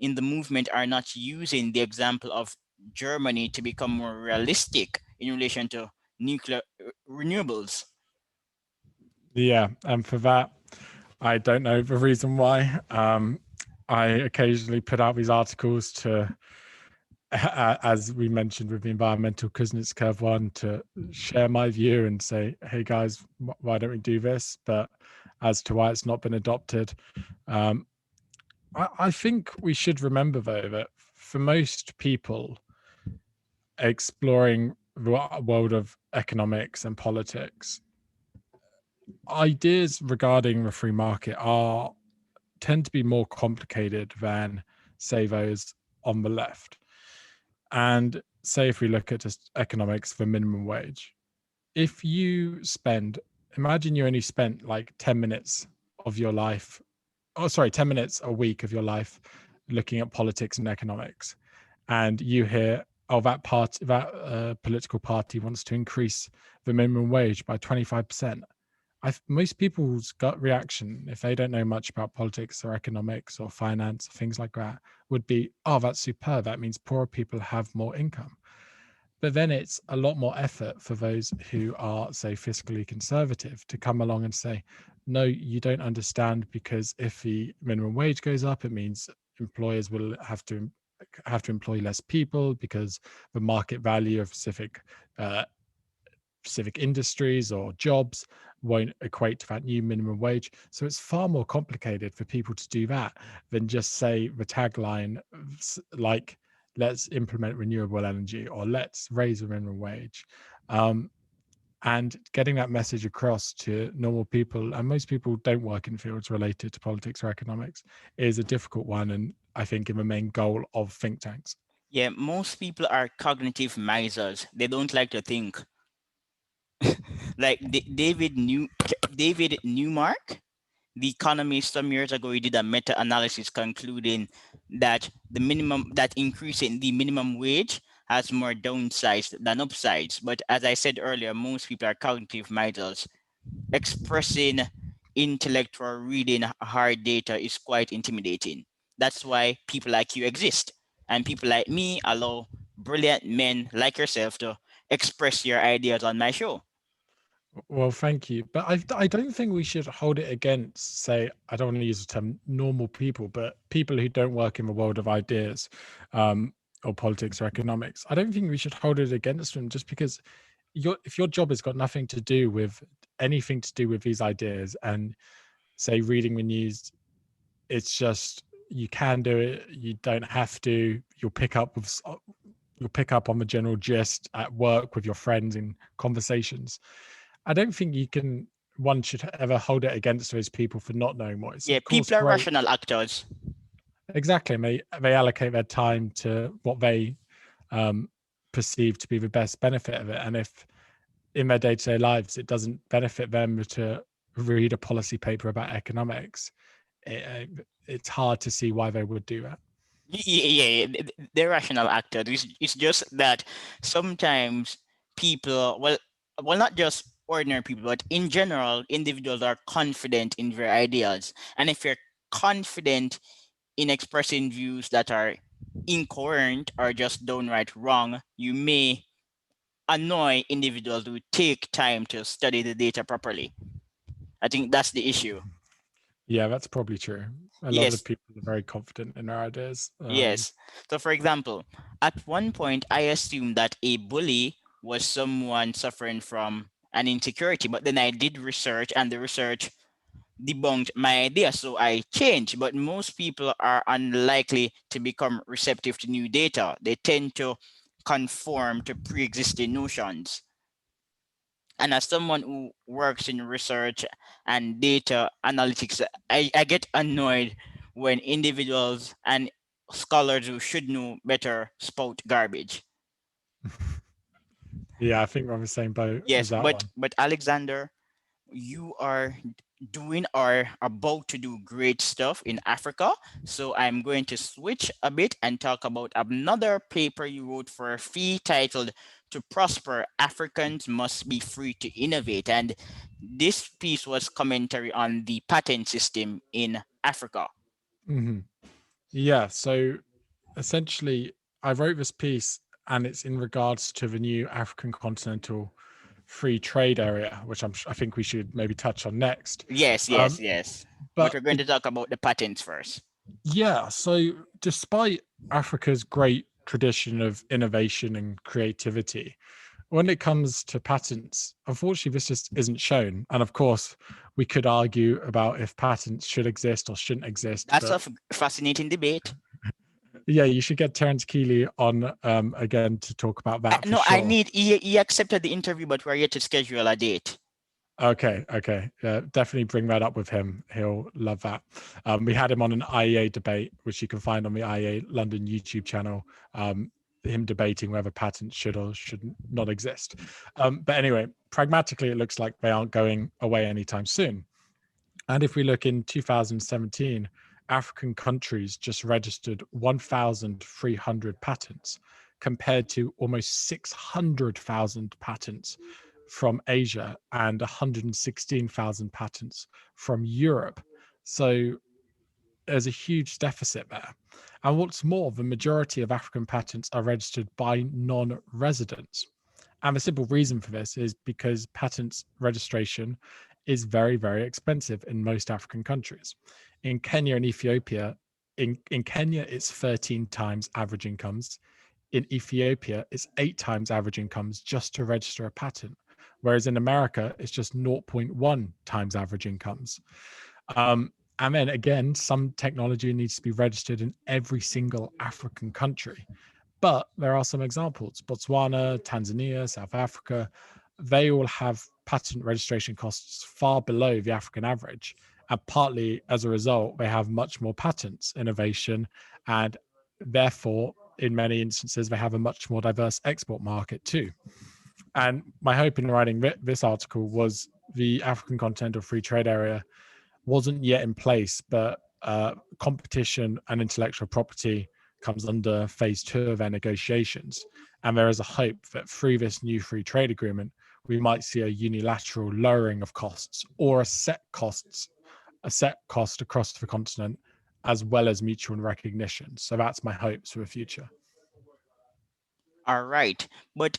in the movement are not using the example of Germany to become more realistic in relation to nuclear renewables. Yeah, and for that, I don't know the reason why. I occasionally put out these articles to, as we mentioned with the environmental Kuznets one, to share my view and say, hey guys, why don't we do this? But as to why it's not been adopted, um, I think we should remember, though, that for most people exploring the world of economics and politics, ideas regarding the free market are tend to be more complicated than, say, those on the left. And say if we look at just economics for minimum wage, if you spend, imagine you only spent like 10 minutes of your life, 10 minutes a week of your life looking at politics and economics, and you hear, oh, that political party wants to increase the minimum wage by 25%. Most people's gut reaction, if they don't know much about politics or economics or finance, things like that, would be, oh, that's superb. That means poorer people have more income. But then it's a lot more effort for those who are, say, fiscally conservative to come along and say, no, you don't understand, because if the minimum wage goes up, it means employers will have to employ less people because the market value of uh, specific industries or jobs won't equate to that new minimum wage. So it's far more complicated for people to do that than just say the tagline like, let's implement renewable energy or let's raise the minimum wage. And getting that message across to normal people, and most people don't work in fields related to politics or economics, is a difficult one. And I think in the main goal of think tanks. Yeah, most people are cognitive misers. They don't like to think. Like David Newmark, the economist, some years ago, he did a meta-analysis concluding that increasing the minimum wage has more downsides than upsides. But as I said earlier, most people are cognitive misers. Expressing intellectual reading hard data is quite intimidating. That's why people like you exist. And people like me allow brilliant men like yourself to express your ideas on my show. Well, thank you. But I don't think we should hold it against, say, I don't want to use the term normal people, but people who don't work in the world of ideas, um, or politics or economics. I don't think we should hold it against them just because if your job has got nothing to do with anything to do with these ideas, and say reading the news, it's just, you can do it, you don't have to, you'll pick up on the general gist at work with your friends in conversations. I don't think you can. one should ever hold it against those people for not knowing more. It's Yeah, of course people are great. rational actors. Exactly. And they allocate their time to what they um, perceive to be the best benefit of it. And if in their day-to-day lives it doesn't benefit them to read a policy paper about economics, it's hard to see why they would do that. Yeah, they're rational actors. It's just that sometimes people, well, not just ordinary people, but in general, individuals are confident in their ideas. And if you're confident in expressing views that are incoherent or just downright wrong, you may annoy individuals who take time to study the data properly. I think that's the issue. Yeah, that's probably true. A lot of Yes, people are very confident in their ideas. yes. So, for example, at one point, I assumed that a bully was someone suffering from an insecurity, but then I did research, and the research debunked my idea. So I changed. But most people are unlikely to become receptive to new data. They tend to conform to pre existing notions. And as someone who works in research and data analytics, I get annoyed when individuals and scholars who should know better spout garbage. Yeah, I think we're on the same boat as Yes, that but one. Alexander, you are doing or about to do great stuff in Africa. So I'm going to switch a bit and talk about another paper you wrote for a fee titled To Prosper, Africans Must Be Free to Innovate. And this piece was commentary on the patent system in Africa. Hmm. Yeah, so essentially, I wrote this piece and it's in regards to the new African continental free trade area, which I think we should maybe touch on next. Yes, yes, Um, yes. But but we're going to talk about the patents first. yeah, so despite Africa's great tradition of innovation and creativity, when it comes to patents, unfortunately, this just isn't shown. And of course, we could argue about if patents should exist or shouldn't exist. That's a But fascinating debate. yeah, you should get Terence Keeley on again to talk about that for No, I sure. need, he accepted the interview, but we're yet to schedule a date. Okay. Yeah, definitely bring that up with him. He'll love that. We had him on an IEA debate, which you can find on the IEA London YouTube channel. Him debating whether patents should or should not exist. But anyway, pragmatically, it looks like they aren't going away anytime soon. And if we look in 2017, African countries just registered 1,300 patents compared to almost 600,000 patents from Asia and 116,000 patents from Europe. So there's a huge deficit there. And what's more, the majority of African patents are registered by non residents. And the simple reason for this is because patents registration is very, very expensive in most African countries. In Kenya and Ethiopia, in Kenya, it's 13 times average incomes. In Ethiopia, it's 8 times average incomes just to register a patent. Whereas in America, it's just zero point 0.1 times average incomes. And then again, some technology needs to be registered in every single African country. But there are some examples. Botswana, Tanzania, South Africa, they all have patent registration costs far below the African average. And partly as a result, they have much more patents, innovation, and therefore, in many instances, they have a much more diverse export market too. And my hope in writing this article was the African Continental Free Trade Area wasn't yet in place, but competition and intellectual property comes under phase two of their negotiations. And there is a hope that through this new free trade agreement, we might see a unilateral lowering of costs or a set cost across the continent, as well as mutual recognition. So that's my hopes for the future. All right. But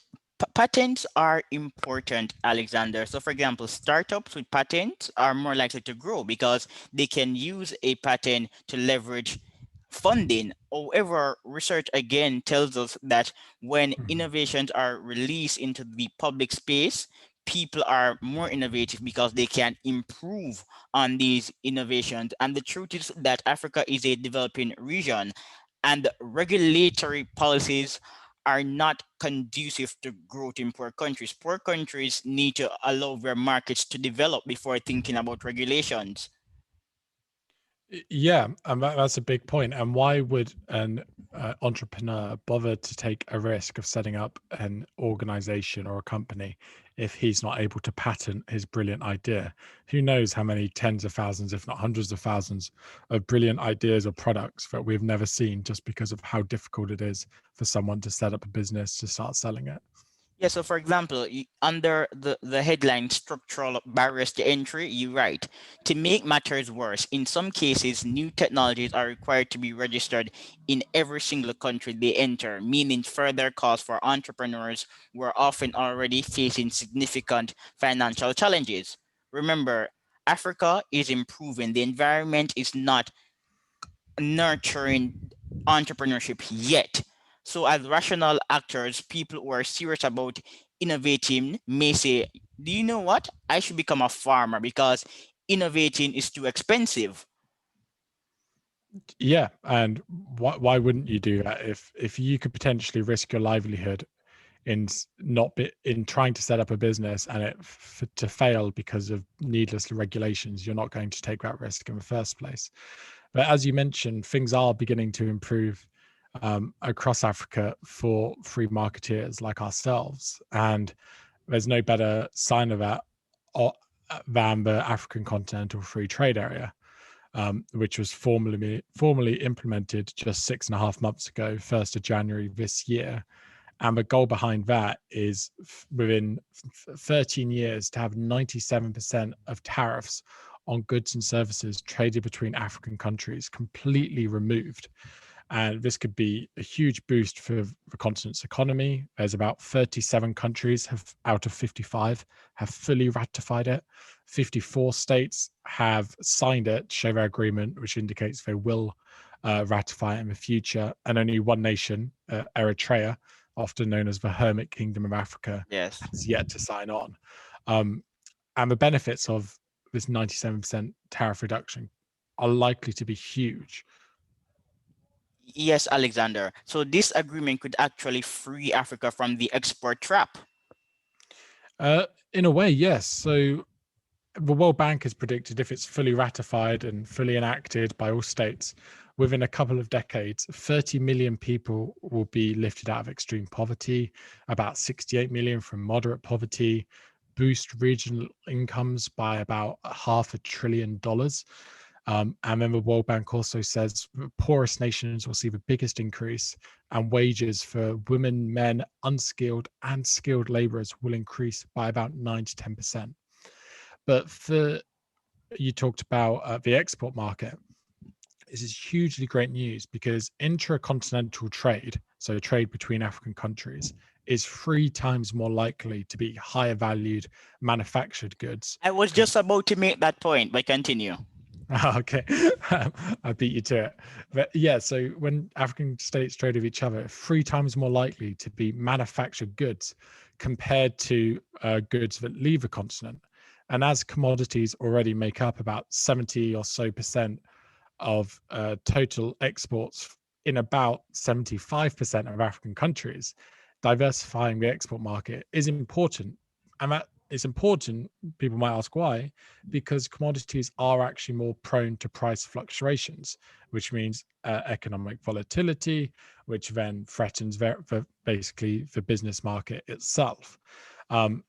patents are important, Alexander. So, for example, startups with patents are more likely to grow because they can use a patent to leverage funding. However, research again tells us that when Mhm. innovations are released into the public space, people are more innovative because they can improve on these innovations. And the truth is that Africa is a developing region and regulatory policies are not conducive to growth in poor countries. Poor countries need to allow their markets to develop before thinking about regulations. Yeah, and that's a big point. And why would an entrepreneur bother to take a risk of setting up an organization or a company if he's not able to patent his brilliant idea? Who knows how many tens of thousands, if not hundreds of thousands, of brilliant ideas or products that we've never seen just because of how difficult it is for someone to set up a business to start selling it. Yeah, so for example, under the headline structural barriers to entry, you write, to make matters worse, in some cases, new technologies are required to be registered in every single country they enter, meaning further costs for entrepreneurs who are often already facing significant financial challenges. Remember, Africa is improving, the environment is not nurturing entrepreneurship yet. So, as rational actors, people who are serious about innovating may say, do you know what? I should become a farmer because innovating is too expensive. Yeah, and why wouldn't you do that if you could potentially risk your livelihood in not be, in trying to set up a business and to fail because of needless regulations? You're not going to take that risk in the first place. But as you mentioned, things are beginning to improve across Africa for free marketeers like ourselves, and there's no better sign of that o- than the African Continental Free Trade Area, which was formally implemented just 6.5 months ago, 1st of January this year. And the goal behind that is within 13 years to have 97% of tariffs on goods and services traded between African countries completely removed. And this could be a huge boost for the continent's economy. There's about 37 countries have out of 55 have fully ratified it. 54 states have signed it, show their agreement, which indicates they will ratify it in the future. And only one nation, Eritrea, often known as the Hermit Kingdom of Africa, Yes. has yet to sign on. Um, and the benefits of this 97% tariff reduction are likely to be huge. Yes, Alexander. So, this agreement could actually free Africa from the export trap. In a way, yes. So the World Bank has predicted if it's fully ratified and fully enacted by all states, within a couple of decades, 30 million people will be lifted out of extreme poverty, about 68 million from moderate poverty, boost regional incomes by about $500 billion. And then the World Bank also says the poorest nations will see the biggest increase, and wages for women, men, unskilled, and skilled laborers will increase by about 9 to 10%. But for you talked about the export market, this is hugely great news because intracontinental trade, so trade between African countries, is 3 times more likely to be higher valued manufactured goods. I was just about to make that point, but continue. Okay, I beat you to it. But yeah, so when African states trade with each other, 3 times more likely to be manufactured goods compared to goods that leave the continent. And as commodities already make up about 70 or so percent of total exports in about 75% of African countries, diversifying the export market is important. And that is important, people might ask why, because commodities are actually more prone to price fluctuations, which means economic volatility, which then threatens basically the business market itself. Um,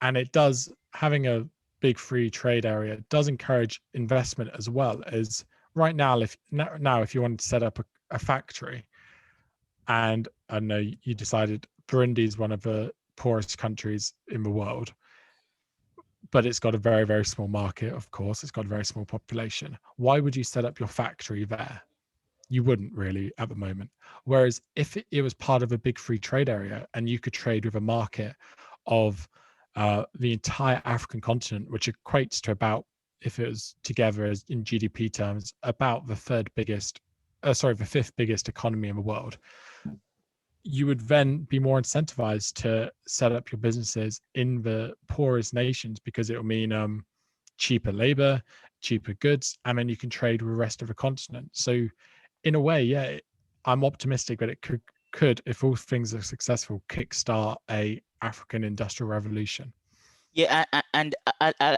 and it does, having a big free trade area does encourage investment as well. As right now, if you wanted to set up a factory, and I know you decided Burundi is one of the poorest countries in the world, but it's got a very, very small market, of course. It's got a very small population. Why would you set up your factory there? You wouldn't really at the moment. Whereas if it was part of a big free trade area and you could trade with a market of the entire African continent, which equates to about, if it was together as in GDP terms, about the fifth biggest economy in the world, you would then be more incentivized to set up your businesses in the poorest nations because it will mean cheaper labor, cheaper goods, and then you can trade with the rest of the continent. So, in a way, yeah, I'm optimistic that it could could, if all things are successful, kickstart a African industrial revolution. Yeah, and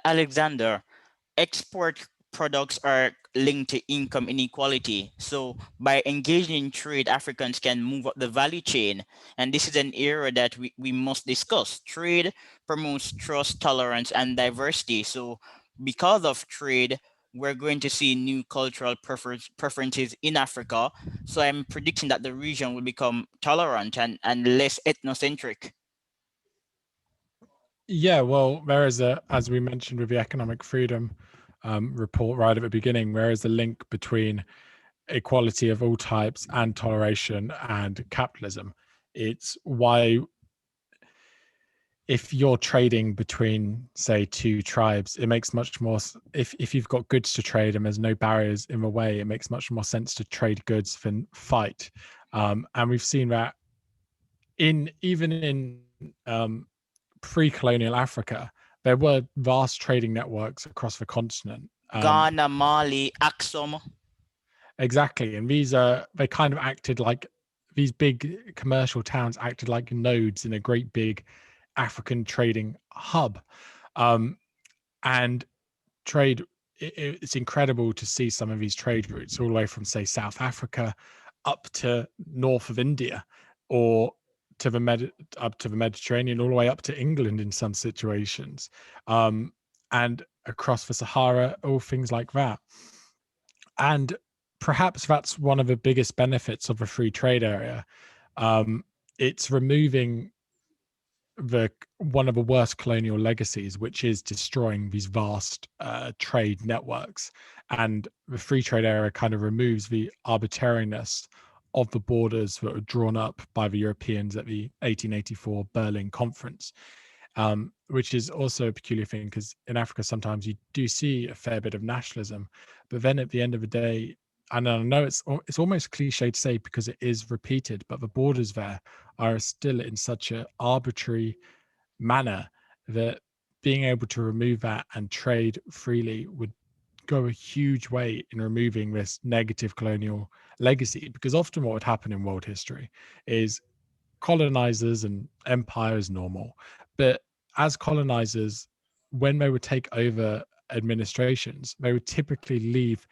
Alexander, export products are linked to income inequality. So by engaging in trade, Africans can move up the value chain. And this is an area that we must discuss. Trade promotes trust, tolerance, and diversity. So because of trade, we're going to see new cultural preferences in Africa. So I'm predicting that the region will become tolerant and less ethnocentric. Yeah, well, there is a, as we mentioned with the economic freedom report right at the beginning, there is a link between equality of all types and toleration and capitalism. It's why, if you're trading between, say, two tribes, it makes much more, if you've got goods to trade and there's no barriers in the way, it makes much more sense to trade goods than fight. And we've seen that in, even in pre-colonial Africa, there were vast trading networks across the continent. Ghana, Mali, Axum. Exactly, and these are, they kind of acted like, these big commercial towns acted like nodes in a great big African trading hub. Um, and trade, it's incredible to see some of these trade routes all the way from, say, South Africa up to north of India, or to the up to the Mediterranean, all the way up to England in some situations, and across the Sahara, all things like that. And perhaps that's one of the biggest benefits of a free trade area. It's removing the, one of the worst colonial legacies, which is destroying these vast trade networks. And the free trade area kind of removes the arbitrariness of the borders that were drawn up by the Europeans at the 1884 Berlin Conference, which is also a peculiar thing, because in Africa sometimes you do see a fair bit of nationalism, but then at the end of the day, and I know it's almost cliche to say because it is repeated, but the borders there are still in such an arbitrary manner that being able to remove that and trade freely would go a huge way in removing this negative colonial legacy. Because often what would happen in world history is colonizers and empires normal, but as colonizers, when they would take over administrations, they would typically leave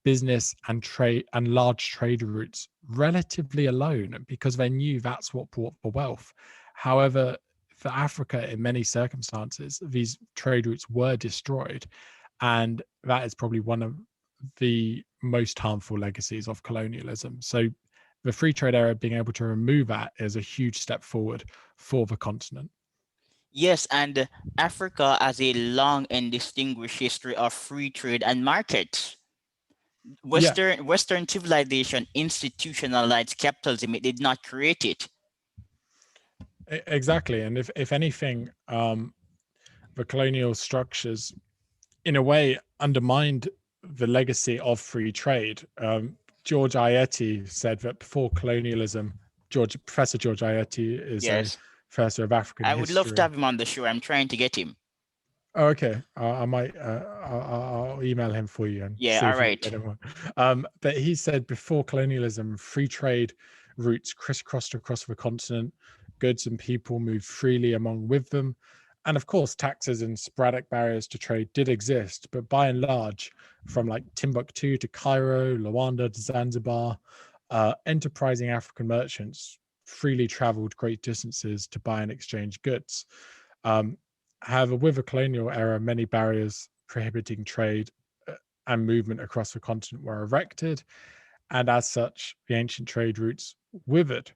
business and trade and large trade routes relatively alone, because they knew that's what brought the wealth. However, for Africa, in many circumstances, these trade routes were destroyed, and that is probably one of the most harmful legacies of colonialism. So the free trade area being able to remove that is a huge step forward for the continent. Yes, and Africa has a long and distinguished history of free trade and markets. Yeah, Western civilization institutionalized capitalism. It did not create it. exactly. And if anything, the colonial structures in a way undermined the legacy of free trade. George Ayeti said that before colonialism, Professor George Ayeti is a Yes, professor of African I would love to history. have him on the show. I'm trying to get him. Oh, okay, I might. I'll email him for you and Yeah, see all if you can right. get him on. But he said before colonialism, free trade routes crisscrossed across the continent. Goods and people moved freely among with them, and of course, taxes and sporadic barriers to trade did exist. But by and large, from like Timbuktu to Cairo, Luanda to Zanzibar, enterprising African merchants freely traveled great distances to buy and exchange goods. Um, However, with the colonial era, many barriers prohibiting trade and movement across the continent were erected, and as such, the ancient trade routes withered.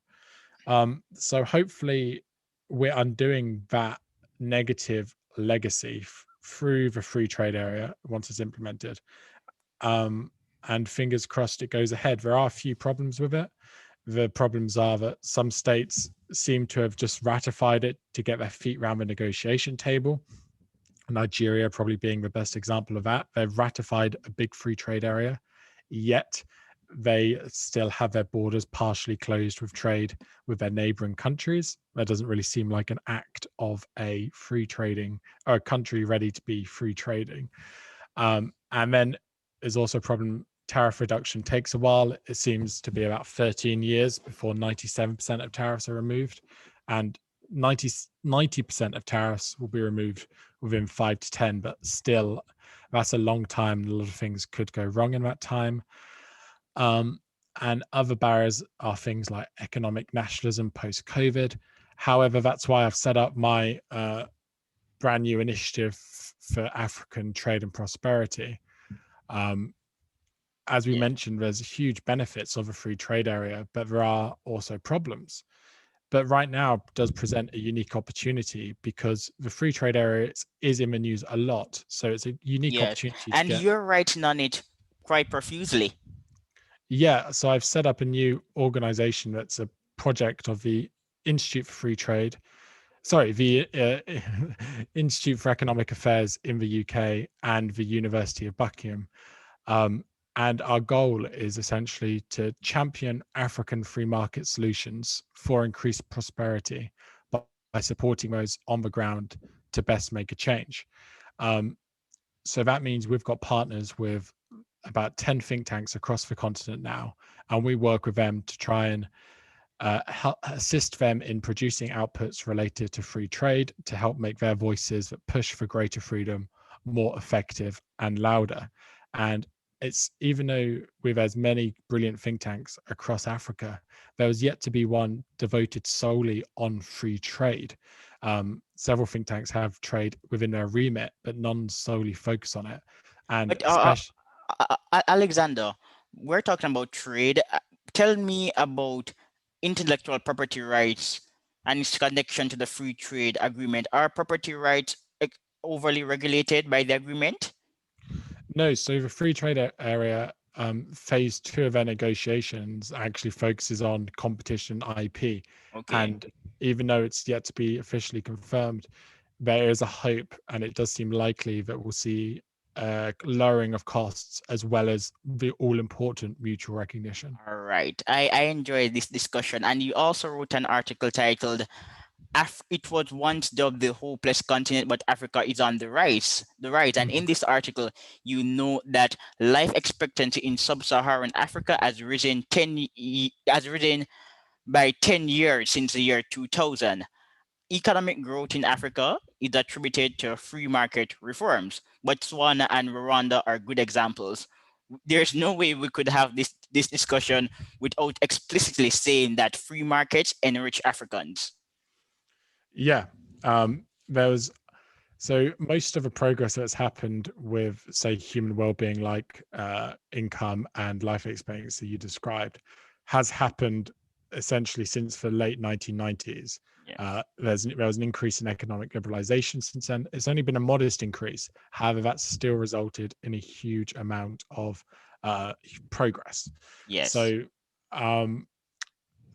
So hopefully, we're undoing that negative legacy through the free trade area once it's implemented. And fingers crossed it goes ahead. There are a few problems with it. The problems are that some states seem to have just ratified it to get their feet around the negotiation table. Nigeria probably being the best example of that. They've ratified a big free trade area, yet they still have their borders partially closed with trade with their neighboring countries. That doesn't really seem like an act of a free trading, or a country ready to be free trading. And then there's also a problem tariff reduction takes a while. It seems to be about 13 years before 97% of tariffs are removed, and 90% of tariffs will be removed within 5 to 10, but still that's a long time, and a lot of things could go wrong in that time. And other barriers are things like economic nationalism post-COVID. However, that's why I've set up my brand new initiative for African trade and prosperity. As we Yeah. mentioned, there's huge benefits of a free trade area, but there are also problems. But right now does present a unique opportunity because the free trade area is in the news a lot. So it's a unique Yes. opportunity to And get. you're writing on it quite profusely. Yeah, so I've set up a new organization that's a project of the Institute for Free Trade. Sorry, the Institute for Economic Affairs in the UK and the University of Buckingham. Um, and our goal is essentially to champion African free market solutions for increased prosperity by supporting those on the ground to best make a change. Um, so that means we've got partners with about 10 think tanks across the continent now, and we work with them to try and help assist them in producing outputs related to free trade to help make their voices that push for greater freedom more effective and louder. And it's even though with as many brilliant think tanks across Africa, there was yet to be one devoted solely on free trade. Several think tanks have trade within their remit, but none solely focus on it. And But especially, Alexander, we're talking about trade. Tell me about intellectual property rights and its connection to the free trade agreement. Are property rights overly regulated by the agreement? no, so the free trade area, phase two of their negotiations actually focuses on competition IP. Okay. And even though it's yet to be officially confirmed, there is a hope, and it does seem likely that we'll see lowering of costs as well as the all important mutual recognition. All right. I enjoyed this discussion. And you also wrote an article titled It was once dubbed the hopeless continent, but Africa is on the rise. The rise. And in Mhm. this article, you know that life expectancy in sub-Saharan Africa has risen by 10 years since the year 2000. Economic growth in Africa is attributed to free market reforms. Botswana and Rwanda are good examples. There's no way we could have this discussion without explicitly saying that free markets enrich Africans. Yeah. There was So most of the progress that's happened with, say, human well-being, like income and life expectancy you described, has happened essentially since the late 1990s. Yeah. There was an increase in economic liberalization since then. It's only been a modest increase. However, that's still resulted in a huge amount of progress. Yes. So um,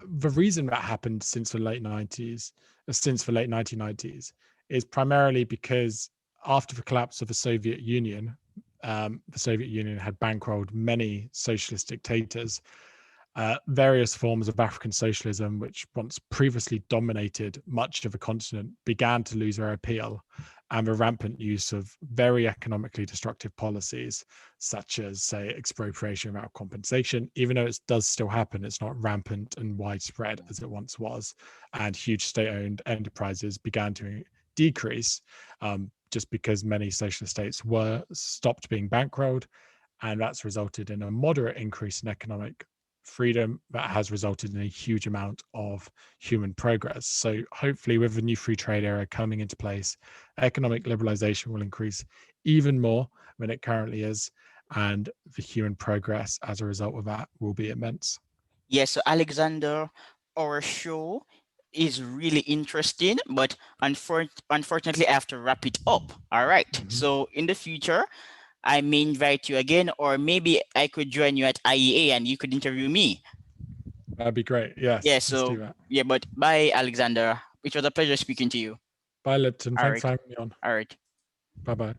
the reason that happened since the late 90s, since the late 1990s, is primarily because after the collapse of the Soviet Union had bankrolled many socialist dictators. Various forms of African socialism, which once previously dominated much of the continent, began to lose their appeal, and the rampant use of very economically destructive policies, such as, say, expropriation without compensation. Even though it does still happen, it's not rampant and widespread as it once was, and huge state-owned enterprises began to decrease, just because many socialist states were stopped being bankrolled, and that's resulted in a moderate increase in economic freedom that has resulted in a huge amount of human progress. So hopefully with the new free trade era coming into place, economic liberalization will increase even more than it currently is, and the human progress as a result of that will be immense. Yes, so Alexander, our show is really interesting, but unfortunately, I have to wrap it up. All right. Mhm. So in the future, I may invite you again, or maybe I could join you at IEA and you could interview me. That'd be great. Yeah, Yes, let's do so that. yeah, but bye, Alexander. It was a pleasure speaking to you. Bye, Lipton. All Thanks right. for having me on. All right. Bye bye.